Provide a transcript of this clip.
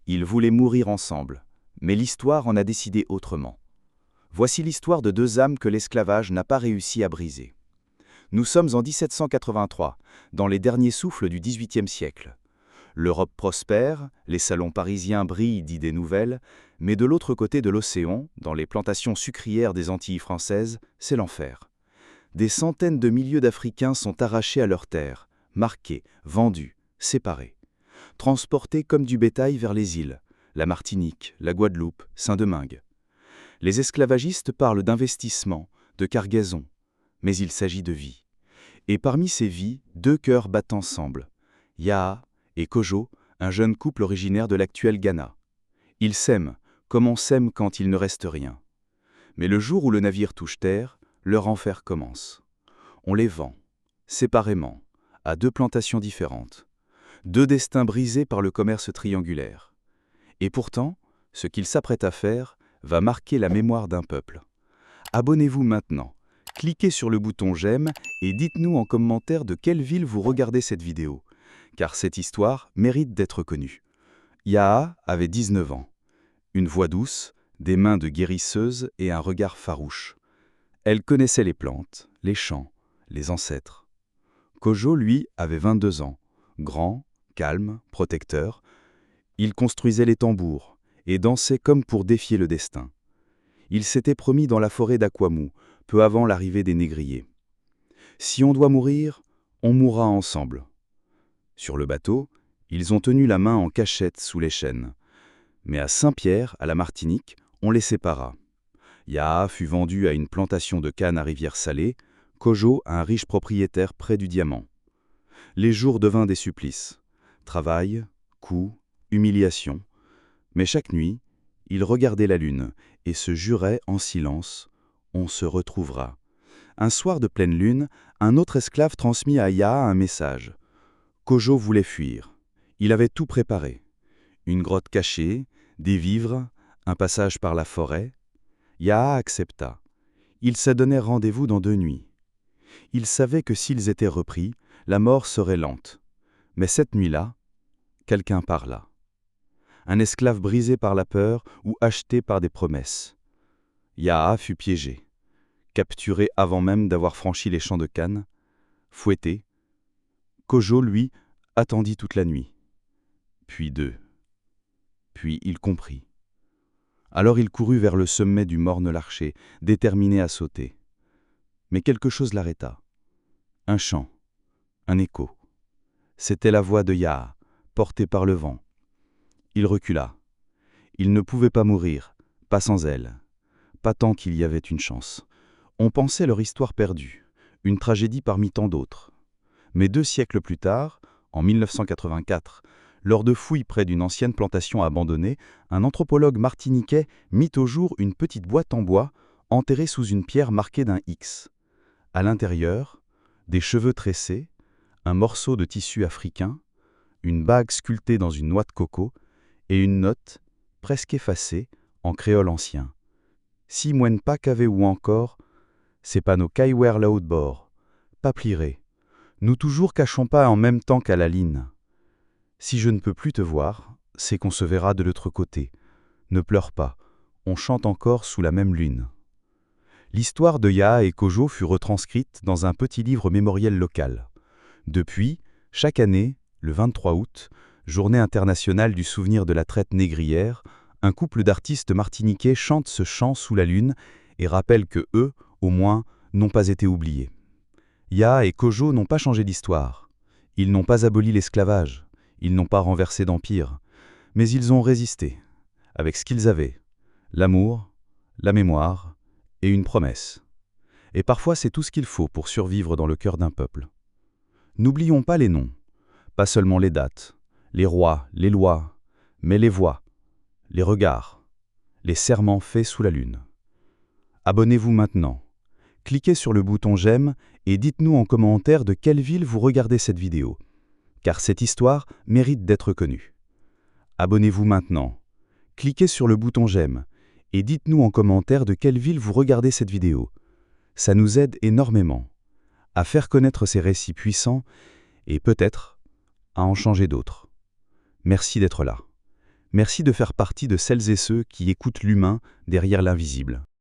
Ils voulaient mourir ensemble, mais l'histoire en a décidé autrement. Voici l'histoire de deux âmes que l'esclavage n'a pas réussi à briser. Nous sommes en 1783, dans les derniers souffles du XVIIIe siècle. L'Europe prospère, les salons parisiens brillent d'idées nouvelles, mais de l'autre côté de l'océan, dans les plantations sucrières des Antilles françaises, c'est l'enfer. Des centaines de milliers d'Africains sont arrachés à leurs terres, marqués, vendus, séparés. Transportés comme du bétail vers les îles, la Martinique, la Guadeloupe, Saint-Domingue. Les esclavagistes parlent d'investissement, de cargaison, mais il s'agit de vie. Et parmi ces vies, deux cœurs battent ensemble. Yaa et Kojo, un jeune couple originaire de l'actuel Ghana. Ils s'aiment, comme on s'aime quand il ne reste rien. Mais le jour où le navire touche terre, leur enfer commence. On les vend, séparément, à deux plantations différentes. Deux destins brisés par le commerce triangulaire. Et pourtant, ce qu'ils s'apprêtent à faire va marquer la mémoire d'un peuple. Abonnez-vous maintenant. Cliquez sur le bouton j'aime et dites-nous en commentaire de quelle ville vous regardez cette vidéo, car cette histoire mérite d'être connue. Yaa avait 19 ans. Une voix douce, des mains de guérisseuse et un regard farouche. Elle connaissait les plantes, les champs, les ancêtres. Kojo, lui, avait 22 ans. Grand, calme, protecteur. Il construisait les tambours et dansait comme pour défier le destin. Il s'était promis dans la forêt d'Akwamu, peu avant l'arrivée des négriers. Si on doit mourir, on mourra ensemble. Sur le bateau, ils ont tenu la main en cachette sous les chênes. Mais à Saint-Pierre, à la Martinique, on les sépara. Yaa fut vendu à une plantation de canne à Rivière-Salée, Kojo à un riche propriétaire près du diamant. Les jours devinrent des supplices. Travail, coups, humiliation. Mais chaque nuit, ils regardaient la lune et se juraient en silence « On se retrouvera ». Un soir de pleine lune, un autre esclave transmit à Yaa un message. Kojo voulait fuir. Il avait tout préparé. Une grotte cachée, des vivres, un passage par la forêt. Yaa accepta. Ils se donnèrent rendez-vous dans 2 nuits. Ils savaient que s'ils étaient repris, la mort serait lente. Mais cette nuit-là, quelqu'un parla. Un esclave brisé par la peur ou acheté par des promesses. Yaa fut piégé, capturé avant même d'avoir franchi les champs de canne, fouetté. Kojo, lui, attendit toute la nuit. Puis 2. Puis il comprit. Alors il courut vers le sommet du morne larcher, déterminé à sauter. Mais quelque chose l'arrêta. Un chant, un écho. C'était la voix de Yaa, portée par le vent. Il recula. Il ne pouvait pas mourir, pas sans elle. Pas tant qu'il y avait une chance. On pensait leur histoire perdue, une tragédie parmi tant d'autres. Mais 2 siècles plus tard, en 1984, lors de fouilles près d'une ancienne plantation abandonnée, un anthropologue martiniquais mit au jour une petite boîte en bois enterrée sous une pierre marquée d'un X. À l'intérieur, des cheveux tressés, un morceau de tissu africain, une bague sculptée dans une noix de coco et une note, presque effacée, en créole ancien. Si moine pas cavé ou encore, c'est pas nos kaiwer là haut de bord, pas pliré. Nous toujours cachons pas en même temps qu'à la line. Si je ne peux plus te voir, c'est qu'on se verra de l'autre côté. Ne pleure pas, on chante encore sous la même lune. L'histoire de Yaa et Kojo fut retranscrite dans un petit livre mémoriel local. Depuis, chaque année, le 23 août, journée internationale du souvenir de la traite négrière, un couple d'artistes martiniquais chante ce chant sous la lune et rappelle que eux, au moins, n'ont pas été oubliés. Yaa et Kojo n'ont pas changé l'histoire. Ils n'ont pas aboli l'esclavage. Ils n'ont pas renversé d'empire. Mais ils ont résisté, avec ce qu'ils avaient. L'amour, la mémoire et une promesse. Et parfois c'est tout ce qu'il faut pour survivre dans le cœur d'un peuple. N'oublions pas les noms, pas seulement les dates, les rois, les lois, mais les voix, les regards, les serments faits sous la lune. Abonnez-vous maintenant. Cliquez sur le bouton j'aime et dites-nous en commentaire de quelle ville vous regardez cette vidéo, car cette histoire mérite d'être connue. Abonnez-vous maintenant. Cliquez sur le bouton j'aime et dites-nous en commentaire de quelle ville vous regardez cette vidéo. Ça nous aide énormément à faire connaître ces récits puissants et peut-être à en changer d'autres. Merci d'être là. Merci de faire partie de celles et ceux qui écoutent l'humain derrière l'invisible.